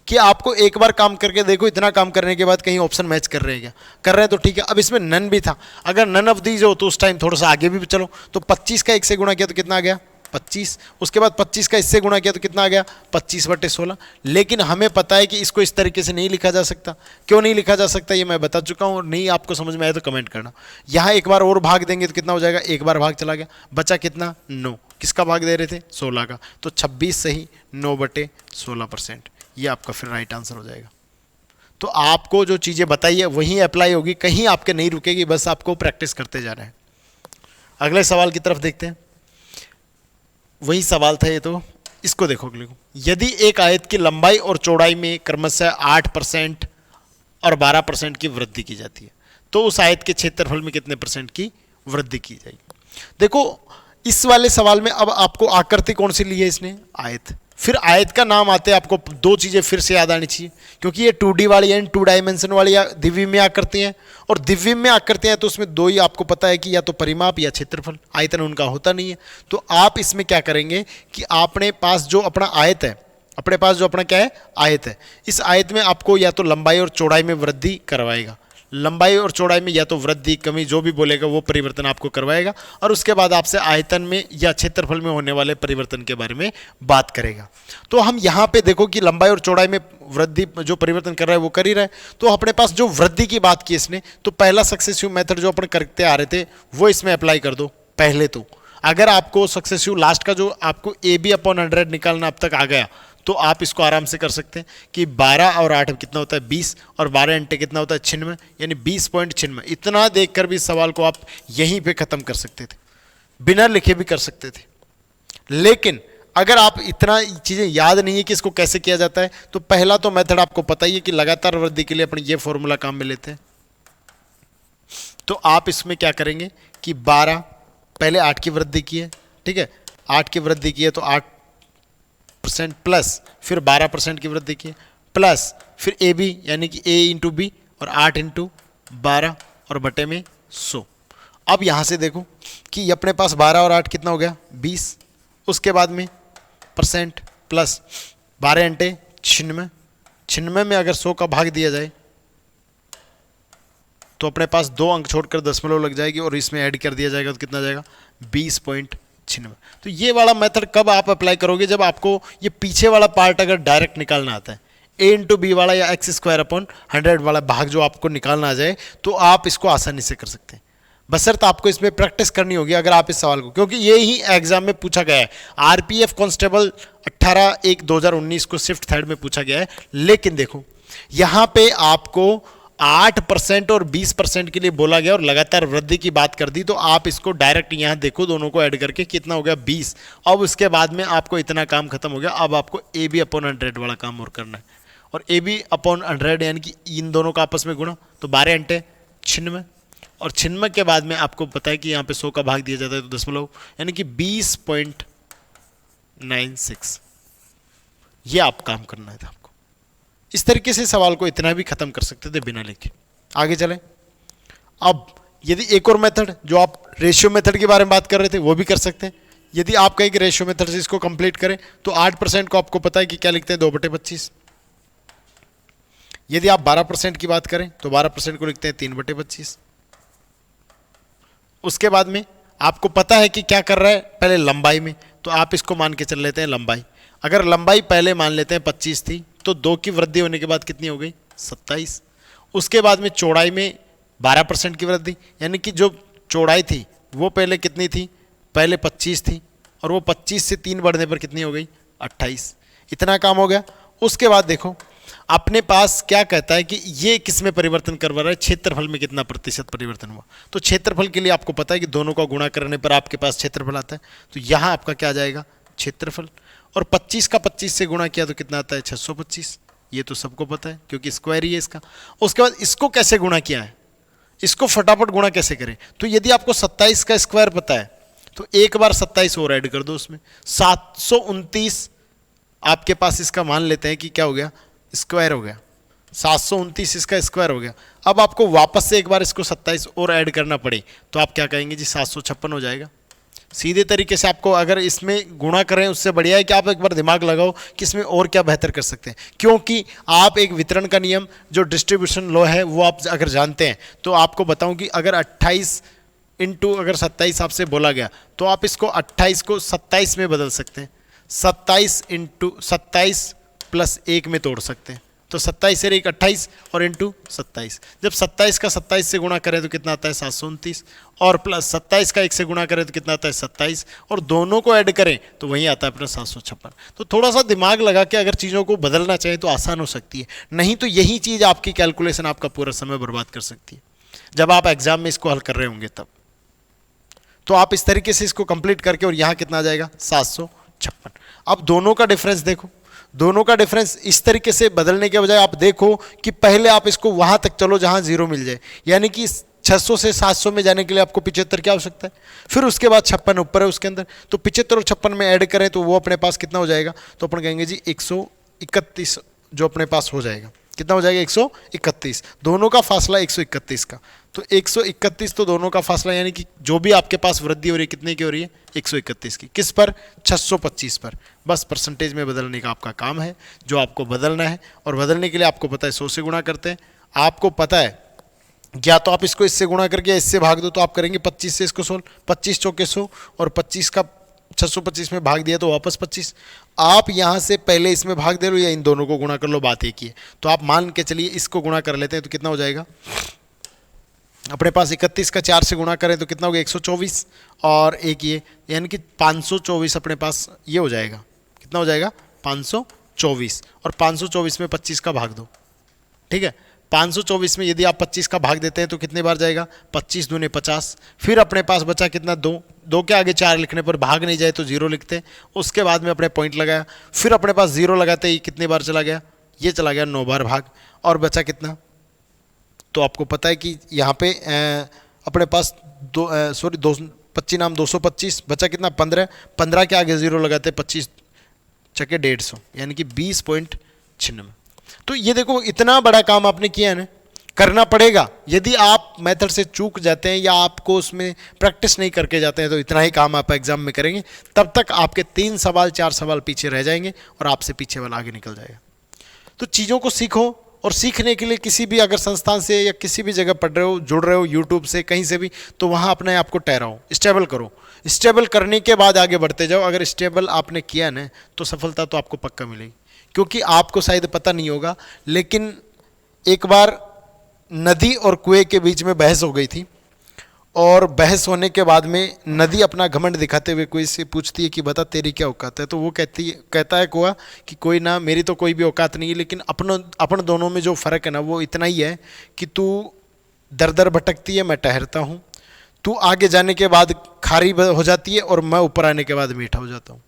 कि आपको एक बार काम करके देखो, इतना काम करने के बाद कहीं ऑप्शन मैच कर रहे हैं क्या, कर रहे हैं तो ठीक है। अब इसमें नन भी था, अगर नन ऑफ दीज हो तो उस टाइम थोड़ा सा आगे भी चलो। तो 25 का 1 से गुणा किया तो कितना आ गया 25, उसके बाद 25 का इससे गुणा किया तो कितना आ गया 25/16। लेकिन हमें पता है कि इसको इस तरीके से नहीं लिखा जा सकता। क्यों नहीं लिखा जा सकता ये मैं बता चुका हूँ, और नहीं आपको समझ में आया तो कमेंट करना। यहाँ एक बार और भाग देंगे तो कितना हो जाएगा, एक बार भाग चला गया, बचा कितना 9, किसका भाग दे रहे थे 16 का, तो 26 सही 9/16%। ये आपका फिर राइट आंसर हो जाएगा। तो आपको जो चीज़ें बताई है वही अप्लाई होगी, कहीं आपके नहीं रुकेगी, बस आपको प्रैक्टिस करते जा रहे हैं। अगले सवाल की तरफ देखते हैं। वही सवाल था ये, तो इसको देखो अगले को। यदि एक आयत की लंबाई और चौड़ाई में क्रमशः 8% और 12% की वृद्धि की जाती है तो उस आयत के क्षेत्रफल में कितने % की वृद्धि की जाएगी। देखो इस वाले सवाल में अब आपको आकृति कौन सी ली है इसने, आयत। फिर आयत का नाम आते हैं, आपको दो चीज़ें फिर से याद आनी चाहिए, क्योंकि ये 2D वाली यानी 2 डायमेंशन वाली या द्विविमीय आकृति हैं। और द्विविमीय आकृति हैं तो उसमें दो ही आपको पता है कि या तो परिमाप या क्षेत्रफल, आयतन उनका होता नहीं है। तो आप इसमें क्या करेंगे कि आपने पास जो अपना आयत है, अपने पास जो अपना क्या है आयत है, इस आयत में आपको या तो लंबाई और चौड़ाई में वृद्धि करवाएगा, लंबाई और चौड़ाई में या तो वृद्धि कमी जो भी बोलेगा वो परिवर्तन आपको करवाएगा, और उसके बाद आपसे आयतन में या क्षेत्रफल में होने वाले परिवर्तन के बारे में बात करेगा। तो हम यहाँ पे देखो कि लंबाई और चौड़ाई में वृद्धि जो परिवर्तन कर रहा है वो कर ही रहा है। तो अपने पास जो वृद्धि की बात की इसने, तो पहला सक्सेसिव मेथड जो अपन करते आ रहे थे वो इसमें अप्लाई कर दो पहले। तो अगर आपको सक्सेसिव लास्ट का जो आपको AB/100 निकालना अब तक आ गया तो आप इसको आराम से कर सकते हैं कि 12 और 8 कितना होता है 20 और 12 अंटे कितना होता है 96, यानी 20.96। इतना देखकर भी इस सवाल को आप यहीं पे ख़त्म कर सकते थे, बिना लिखे भी कर सकते थे। लेकिन अगर आप इतना चीज़ें याद नहीं है कि इसको कैसे किया जाता है, तो पहला तो मेथड आपको पता ही है कि लगातार वृद्धि के लिए अपन ये फॉर्मूला काम में लेते हैं। तो आप इसमें क्या करेंगे कि 12 पहले 8 की वृद्धि की है, ठीक है, 8 की वृद्धि की है तो 8% प्लस फिर 12% की वृद्धि की प्लस फिर AB यानी कि A × B और 8 × 12 और बटे में 100। अब यहाँ से देखो कि अपने पास 12 और 8 कितना हो गया 20, उसके बाद में % प्लस 12 अंटे 96, 96 में अगर 100 का भाग दिया जाए तो अपने पास 2 अंक छोड़कर दशमलव लग जाएगी और इसमें ऐड कर दिया जाएगा तो कितना जाएगा 20.96। तो ये वाला मेथड कब आप अप्लाई करोगे, जब आपको ये पीछे वाला पार्ट अगर डायरेक्ट निकालना आता है, A × B वाला या x² वाला भाग जो आपको निकालना आ जाए तो आप इसको आसानी से कर सकते हैं। बशर्ते आपको इसमें प्रैक्टिस करनी होगी अगर आप इस सवाल को, क्योंकि ये ही एग्जाम में पूछा गया है। RPF कांस्टेबल 18/1/2019 को शिफ्ट थर्ड में पूछा गया है। लेकिन देखो यहाँ पे आपको 8% और 20% के लिए बोला गया और लगातार वृद्धि की बात कर दी, तो आप इसको डायरेक्ट यहाँ देखो दोनों को ऐड करके कितना हो गया 20। अब उसके बाद में आपको इतना काम खत्म हो गया। अब आपको AB/100 वाला काम और करना है, और AB/100 यानी कि इन दोनों का आपस में गुणा, तो 12 अंटे 96 और 96 के बाद में आपको पता है कि यहाँ पे 100 का भाग दिया जाता है तो दशमलव, यानी कि 20.96। ये आप काम करना है था आपको। इस तरीके से सवाल को इतना भी खत्म कर सकते थे बिना लिखे। आगे चलें। अब यदि एक और मेथड जो आप रेशियो मेथड के बारे में बात कर रहे थे वो भी कर सकते हैं। यदि आप कहें कि रेशियो मेथड से इसको कंप्लीट करें तो 8% को आपको पता है कि क्या लिखते हैं 2/25। यदि आप 12% की बात करें तो 12% को लिखते हैं 3/25। उसके बाद में आपको पता है कि क्या कर रहा है पहले लंबाई में, तो आप इसको मान के चल लेते हैं लंबाई। अगर लंबाई पहले मान लेते हैं 25 थी, तो 2 की वृद्धि होने के बाद कितनी हो गई 27। उसके बाद में चौड़ाई में 12% की वृद्धि, यानी कि जो चौड़ाई थी वो पहले कितनी थी, पहले 25 थी, और वो 25 से 3 बढ़ने पर कितनी हो गई 28। इतना काम हो गया। उसके बाद देखो अपने पास क्या कहता है कि ये किस में परिवर्तन करवा रहा है, क्षेत्रफल में कितना प्रतिशत परिवर्तन हुआ। तो क्षेत्रफल के लिए आपको पता है कि दोनों का गुणा करने पर आपके पास क्षेत्रफल आता है, तो यहाँ आपका क्या आ जाएगा क्षेत्रफल। और 25 का 25 से गुणा किया तो कितना आता है 625, ये तो सबको पता है क्योंकि स्क्वायर ही है इसका। उसके बाद इसको कैसे गुणा किया है, इसको फटाफट गुणा कैसे करें, तो यदि आपको 27 का स्क्वायर पता है तो एक बार 27 और ऐड कर दो उसमें, 729 आपके पास इसका मान लेते हैं कि क्या हो गया स्क्वायर हो गया, 729 इसका स्क्वायर हो गया। अब आपको वापस से एक बार इसको 27 और ऐड करना पड़े तो आप क्या कहेंगे जी 756 हो जाएगा। सीधे तरीके से आपको अगर इसमें गुणा करें उससे बढ़िया है कि आप एक बार दिमाग लगाओ कि इसमें और क्या बेहतर कर सकते हैं, क्योंकि आप एक वितरण का नियम जो डिस्ट्रीब्यूशन लॉ है वो आप अगर जानते हैं तो आपको बताऊं कि अगर 28 इंटू अगर 27 आपसे बोला गया तो आप इसको 28 को 27 में बदल सकते हैं, 27 इंटू 27 प्लस 1 में तोड़ सकते हैं, तो 27 से 1 28 और इंटू 27। जब 27 का 27 से गुणा करें तो कितना आता है 729, और प्लस 27 का 1 से गुणा करें तो कितना आता है 27, और दोनों को ऐड करें तो वही आता है अपना 756। तो थोड़ा सा दिमाग लगा के अगर चीज़ों को बदलना चाहें तो आसान हो सकती है, नहीं तो यही चीज़ आपकी कैलकुलेशन आपका पूरा समय बर्बाद कर सकती है जब आप एग्जाम में इसको हल कर रहे होंगे तब। तो आप इस तरीके से इसको कंप्लीट करके, और यहाँ कितना आ जाएगा 756। अब दोनों का डिफरेंस देखो, दोनों का डिफरेंस इस तरीके से बदलने के बजाय आप देखो कि पहले आप इसको वहां तक चलो जहां 0 मिल जाए, यानी कि 600 से 700 में जाने के लिए आपको 75 की आवश्यकता है, फिर उसके बाद 56 ऊपर है उसके अंदर, तो 75 और 56 में ऐड करें तो वो अपने पास कितना हो जाएगा, तो अपन कहेंगे जी 131 जो अपने पास हो जाएगा, कितना हो जाएगा 131। दोनों का फासला 131 का, तो 131 तो दोनों का फासला, यानी कि जो भी आपके पास वृद्धि हो रही है कितने की हो रही है 131 की, किस पर 625 पर। बस परसेंटेज में बदलने का आपका काम है जो आपको बदलना है, और बदलने के लिए आपको पता है 100 से गुणा करते हैं, आपको पता है या तो आप इसको इससे गुणा करके इससे भाग दो तो आप करेंगे 25 से इसको 16, 25 चौके 100, और 25 का 625 में भाग दिया तो वापस 25। आप यहाँ से पहले इसमें भाग दे लो या इन दोनों को गुणा कर लो, बात एक ही है। तो आप मान के चलिए इसको गुणा कर लेते हैं तो कितना हो जाएगा अपने पास 31 का 4 से गुणा करें तो कितना हो गया 124, और एक ये यानी कि 524 अपने पास ये हो जाएगा, कितना हो जाएगा 524, और 524 में 25 का भाग दो, ठीक है। 524 में यदि आप 25 का भाग देते हैं तो कितने बार जाएगा 25 दूने 50, फिर अपने पास बचा कितना 2 के आगे 4 लिखने पर भाग नहीं जाए तो 0 लिखते हैं, उसके बाद में अपने पॉइंट लगाया, फिर अपने पास 0 लगाते ही कितने बार चला गया, ये चला गया 9 बार भाग, और बचा कितना, तो आपको पता है कि यहाँ पे अपने पास 25 नाम 225, बचा कितना 15 के आगे 0 लगाते 25 चके 150, यानी कि 20.96। तो ये देखो इतना बड़ा काम आपने किया है ना, करना पड़ेगा। यदि आप मेथड से चूक जाते हैं या आपको उसमें प्रैक्टिस नहीं करके जाते हैं तो इतना ही काम आप एग्जाम में करेंगे, तब तक आपके 3 सवाल 4 सवाल पीछे रह जाएंगे और आपसे पीछे वाला आगे निकल जाएगा। तो चीज़ों को सीखो, और सीखने के लिए किसी भी अगर संस्थान से या किसी भी जगह पढ़ रहे हो, जुड़ रहे हो यूट्यूब से कहीं से भी, तो वहाँ अपने आप को ठहराओ, स्टेबल करो। स्टेबल करने के बाद आगे बढ़ते जाओ। अगर स्टेबल आपने किया ना तो सफलता तो आपको पक्का मिलेगी, क्योंकि आपको शायद पता नहीं होगा लेकिन एक बार नदी और कुएं के बीच में बहस हो गई थी, और बहस होने के बाद में नदी अपना घमंड दिखाते हुए कुएं से पूछती है कि बता तेरी क्या औकात है, तो वो कहता है कुआं कि कोई ना, मेरी तो कोई भी औकात नहीं है, लेकिन अपन दोनों में जो फ़र्क है ना वो इतना ही है कि तू दर दर भटकती है, मैं ठहरता हूँ, तू आगे जाने के बाद खारी हो जाती है और मैं ऊपर आने के बाद मीठा हो जाता हूँ।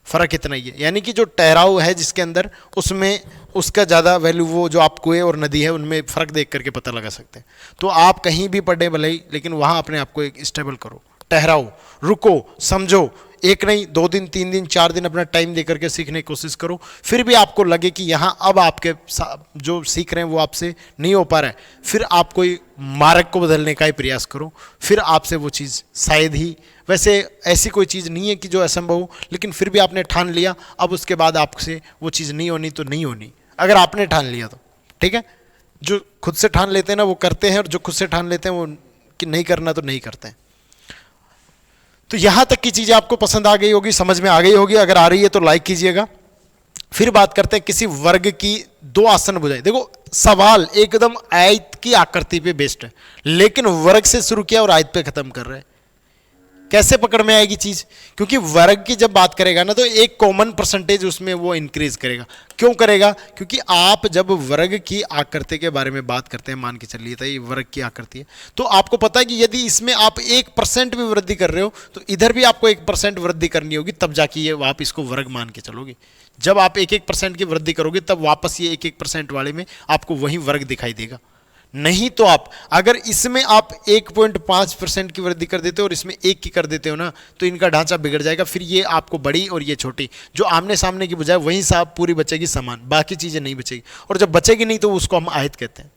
फ़र्क इतना ही है, यानी कि जो ठहराव है जिसके अंदर, उसमें उसका ज़्यादा वैल्यू, वो जो आप कुएं और नदी है उनमें फ़र्क देख करके पता लगा सकते हैं। तो आप कहीं भी पढ़े भले ही, लेकिन वहाँ अपने आप को एक स्टेबल करो, ठहराओ, रुको, समझो, एक नहीं 2 दिन 3 दिन 4 दिन अपना टाइम दे करके सीखने की कोशिश करो। फिर भी आपको लगे कि यहाँ अब आपके जो सीख रहे हैं वो आपसे नहीं हो पा रहा है, फिर आप कोई मार्ग को बदलने का ही प्रयास करो, फिर आपसे वो चीज़ शायद ही, वैसे ऐसी कोई चीज़ नहीं है कि जो असंभव हो, लेकिन फिर भी आपने ठान लिया, अब उसके बाद आपसे वो चीज़ नहीं होनी तो नहीं होनी, अगर आपने ठान लिया तो ठीक है। जो खुद से ठान लेते हैं ना वो करते हैं, और जो खुद से ठान लेते हैं वो कि नहीं करना तो नहीं करते हैं। तो यहां तक की चीजें आपको पसंद आ गई होगी, समझ में आ गई होगी। अगर आ रही है तो लाइक कीजिएगा। फिर बात करते हैं किसी वर्ग की दो आसन भुजाएं। देखो सवाल एकदम आयत की आकृति पे बेस्ड है, लेकिन वर्ग से शुरू किया और आयत पे खत्म कर रहे हैं। कैसे पकड़ में आएगी चीज? क्योंकि वर्ग की जब बात करेगा ना तो एक कॉमन परसेंटेज उसमें वो इंक्रीज करेगा। क्यों करेगा? क्योंकि आप जब वर्ग की आकृति के बारे में बात करते हैं, मान के चलिए था ये वर्ग की आकृति है, तो आपको पता है कि यदि इसमें आप 1% भी वृद्धि कर रहे हो तो इधर भी आपको 1% वृद्धि करनी होगी, तब जाके ये आप इसको वर्ग मान के चलोगे। जब आप 1% की वृद्धि करोगे तब वापस ये 1% वाले में आपको वही वर्ग दिखाई देगा। नहीं तो आप अगर इसमें आप 1.5% की वृद्धि कर देते हो और इसमें 1 की कर देते हो ना, तो इनका ढांचा बिगड़ जाएगा। फिर ये आपको बड़ी और ये छोटी जो आमने सामने की बजाय वहीं साहब पूरी बचेगी समान, बाकी चीजें नहीं बचेगी। और जब बचेगी नहीं तो उसको हम आयत कहते हैं।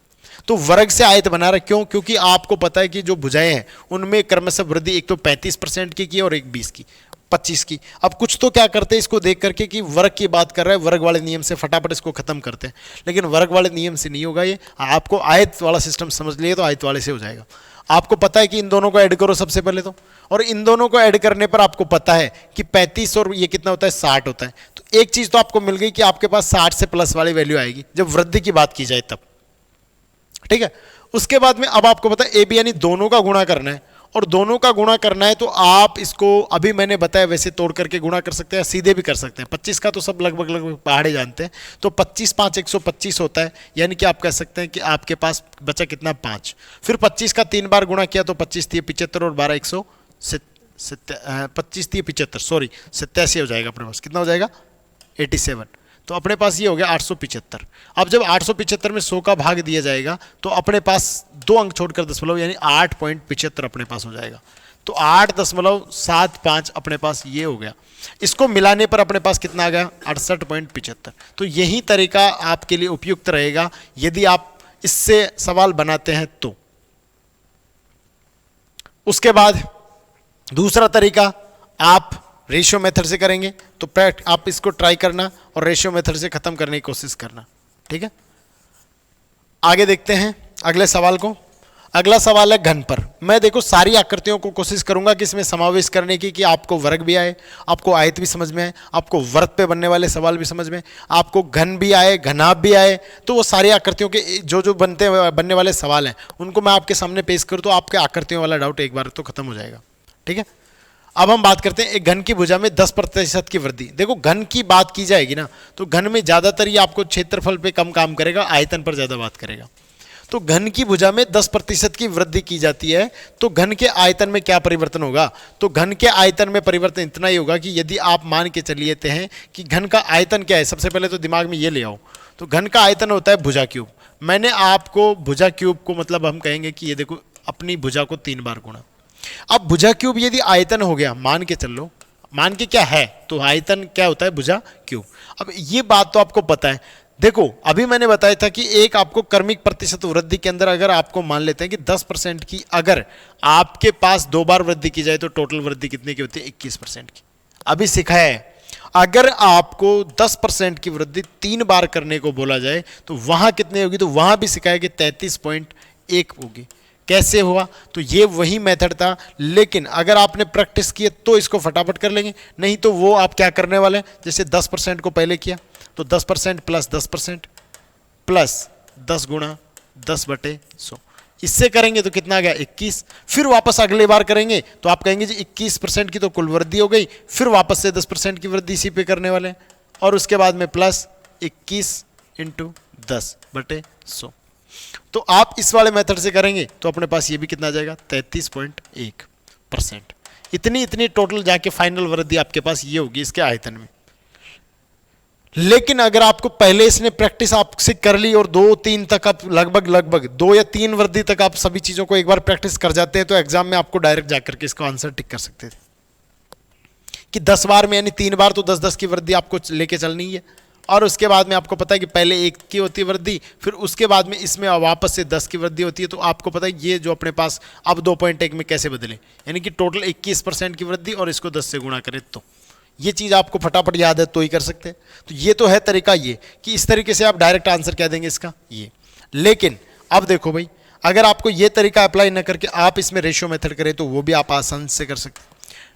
तो वर्ग से आयत बना रहा। क्यों? क्योंकि आपको पता है कि जो भुजाएं हैं उनमें क्रमशः वृद्धि एक तो 35% की और एक 20 की, 25 की। अब कुछ तो क्या करते हैं इसको देख करके कि वर्ग की बात कर रहा है, वर्ग वाले नियम से फटाफट इसको खत्म करते हैं। लेकिन वर्ग वाले नियम से नहीं होगा ये। आपको आयत वाला सिस्टम समझ लिए तो आयत वाले से हो जाएगा। आपको पता है कि इन दोनों को ऐड करो सबसे पहले तो, और इन दोनों को ऐड करने पर आपको पता है कि 35 और ये कितना होता है, 60 होता है। तो एक चीज तो आपको मिल गई कि आपके पास 60 से प्लस वाली वैल्यू आएगी जब वृद्धि की बात की जाए तब। ठीक है। उसके बाद में अब आपको पता है ए बी यानी दोनों का गुणा करना है, और दोनों का गुणा करना है तो आप इसको अभी मैंने बताया वैसे तोड़ करके गुणा कर सकते हैं, सीधे भी कर सकते हैं। 25 का तो सब लगभग पहाड़े जानते हैं, तो 25 5 125 होता है। यानी कि आप कह सकते हैं कि आपके पास बचा कितना, 5। फिर 25 का 3 बार गुणा किया तो 25 थी 75 और 12 25 थी 75, सॉरी 87 हो जाएगा अपने पास। कितना हो जाएगा? 87। तो अपने पास ये हो गया 875। अब जब 875 में 100 का भाग दिया जाएगा तो अपने पास 2 अंक छोड़कर दशमलव यानी 8.75 अपने पास हो जाएगा। तो 8.75 अपने पास ये हो गया। इसको मिलाने पर अपने पास कितना आ गया? 68.75। तो यही तरीका आपके लिए उपयुक्त रहेगा यदि आप इससे सवाल बनाते हैं तो। उसके बाद दूसरा तरीका आप रेशियो मेथड से करेंगे, तो आप इसको ट्राई करना और रेशियो मेथड से खत्म करने की कोशिश करना। ठीक है। आगे देखते हैं अगले सवाल को। अगला सवाल है घन पर। मैं देखो सारी आकृतियों को कोशिश करूंगा कि इसमें समावेश करने की, कि आपको वर्ग भी आए, आपको आयत भी समझ में आए, आपको वृत्त पे बनने वाले सवाल भी समझ में, आपको घन भी आए, घनाभ भी आए। तो वो सारी आकृतियों के जो जो बनने वाले सवाल हैं उनको मैं आपके सामने पेश करूँ तो आपके आकृतियों वाला डाउट एक बार तो खत्म हो जाएगा। ठीक है। अब हम बात करते हैं एक घन की भुजा में 10% की वृद्धि। देखो घन की बात की जाएगी ना तो घन में ज्यादातर ये आपको क्षेत्रफल पे कम काम करेगा, आयतन पर ज्यादा बात करेगा। तो घन की भुजा में 10% की वृद्धि की जाती है तो घन के आयतन में क्या परिवर्तन होगा? तो घन के आयतन में परिवर्तन इतना ही होगा कि यदि आप मान के चलिए हैं कि घन का आयतन क्या है, सबसे पहले तो दिमाग में ये ले आओ। तो घन का आयतन होता है भुजा क्यूब। मैंने आपको भुजा क्यूब को मतलब हम कहेंगे कि ये देखो अपनी भुजा को 3 बार गुणा। अब भुजा क्यूब यदि आयतन हो गया, मान के चल लो, मान के क्या है तो आयतन क्या होता है? भुजा क्यूब। अब ये बात तो आपको पता है। देखो अभी मैंने बताया था कि एक आपको क्रमिक प्रतिशत वृद्धि के अंदर अगर आपको मान लेते हैं कि 10% की अगर आपके पास 2 बार वृद्धि की जाए तो टोटल वृद्धि कितने की होती है? 21% की। अभी सिखाया है अगर आपको 10% की वृद्धि 3 बार करने को बोला जाए तो वहां कितने होगी? तो वहां भी सिखाया कि 33.1 होगी। कैसे हुआ? तो ये वही मेथड था, लेकिन अगर आपने प्रैक्टिस की तो इसको फटाफट कर लेंगे, नहीं तो वो आप क्या करने वाले हैं, जैसे 10% को पहले किया तो 10% प्लस 10% प्लस 10 गुणा 10/100, इससे करेंगे तो कितना आ गया? 21। फिर वापस अगली बार करेंगे तो आप कहेंगे जी 21% की तो कुल वृद्धि हो गई, फिर वापस से 10% की वृद्धि इसी पे करने वाले हैं, और उसके बाद में प्लस 21 × 10/100। तो आप इस वाले मेथड से करेंगे तो अपने पास ये भी कितना आ जाएगा? 33.1%। इतनी टोटल जाके फाइनल वृद्धि आपके पास ये होगी इसके आयतन में। लेकिन अगर आपको पहले इसने प्रैक्टिस आपसे कर ली और 2-3 तक आप लगभग 2 या 3 वृद्धि तक आप सभी चीजों को एक बार प्रैक्टिस कर जाते हैं तो एग्जाम में आपको डायरेक्ट जाकर के इसका आंसर टिक कर सकते थे कि 10 बार में यानी 3 बार तो 10-10 की वृद्धि आपको लेके चलनी है, और उसके बाद में आपको पता है कि पहले 1 की होती है वृद्धि, फिर उसके बाद में इसमें वापस से 10 की वृद्धि होती है। तो आपको पता है ये जो अपने पास अब 2.1 में कैसे बदले, यानी कि टोटल 21% की वृद्धि और इसको 10 से गुणा करें तो ये चीज़ आपको फटाफट याद है तो ही कर सकते हैं। तो ये तो है तरीका ये कि इस तरीके से आप डायरेक्ट आंसर क्या देंगे इसका ये। लेकिन अब देखो भाई, अगर आपको ये तरीका अप्लाई न करके आप इसमें रेशियो मेथड करें तो वो भी आप आसान से कर सकते हैं।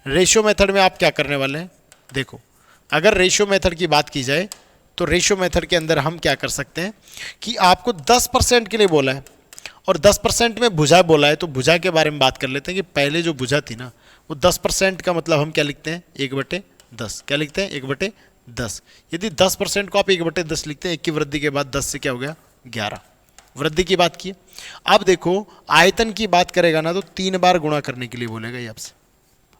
रेशियो मेथड में आप क्या करने वाले हैं, देखो अगर रेशियो मेथड की बात की जाए तो रेशियो मेथड के अंदर हम क्या कर सकते हैं कि आपको 10% के लिए बोला है और 10% में भुजा बोला है, तो भुजा के बारे में बात कर लेते हैं कि पहले जो भुजा थी ना वो 10% का मतलब हम क्या लिखते हैं 1/10। क्या लिखते हैं 1/10। यदि 10% को आप 1/10 लिखते हैं, 1 की वृद्धि के बाद 10 से क्या हो गया 11, वृद्धि की बात की। अब देखो आयतन की बात करेगा ना तो 3 बार गुणा करने के लिए बोलेगा ये आपसे।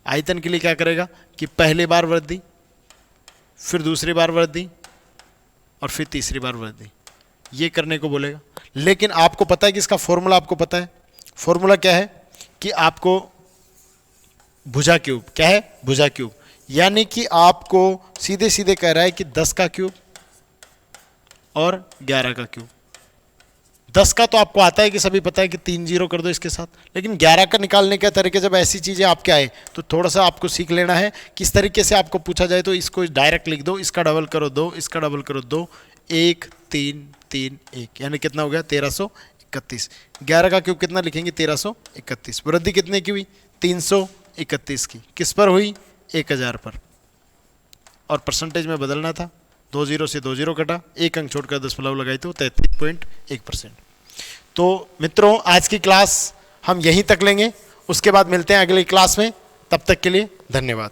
आयतन के लिए क्या करेगा कि पहले बार वृद्धि, फिर दूसरी बार वृद्धि और फिर तीसरी बार वृद्धि, ये करने को बोलेगा। लेकिन आपको पता है कि इसका फॉर्मूला आपको पता है, फॉर्मूला क्या है कि आपको भुजा क्यूब, क्या है भुजा क्यूब, यानी कि आपको सीधे सीधे कह रहा है कि 10 का क्यूब और 11 का क्यूब। 10 का तो आपको आता है कि सभी पता है कि 3 जीरो कर दो इसके साथ, लेकिन 11 का निकालने के तरीके जब ऐसी चीज़ें आपके आए तो थोड़ा सा आपको सीख लेना है किस तरीके से आपको पूछा जाए तो इसको डायरेक्ट लिख दो, इसका डबल करो 2, इसका डबल करो 2, 1 3 3 1, यानी कितना हो गया 1331। 11 का क्यूब कितना लिखेंगे 1331। वृद्धि कितने की हुई 331 की, किस पर हुई 1000 पर, और परसेंटेज में बदलना था, 2 जीरो से 2 जीरो कटा, 1 अंक छोड़कर दशमलव लगाई तो 33.1%। तो मित्रों आज की क्लास हम यहीं तक लेंगे, उसके बाद मिलते हैं अगली क्लास में, तब तक के लिए धन्यवाद।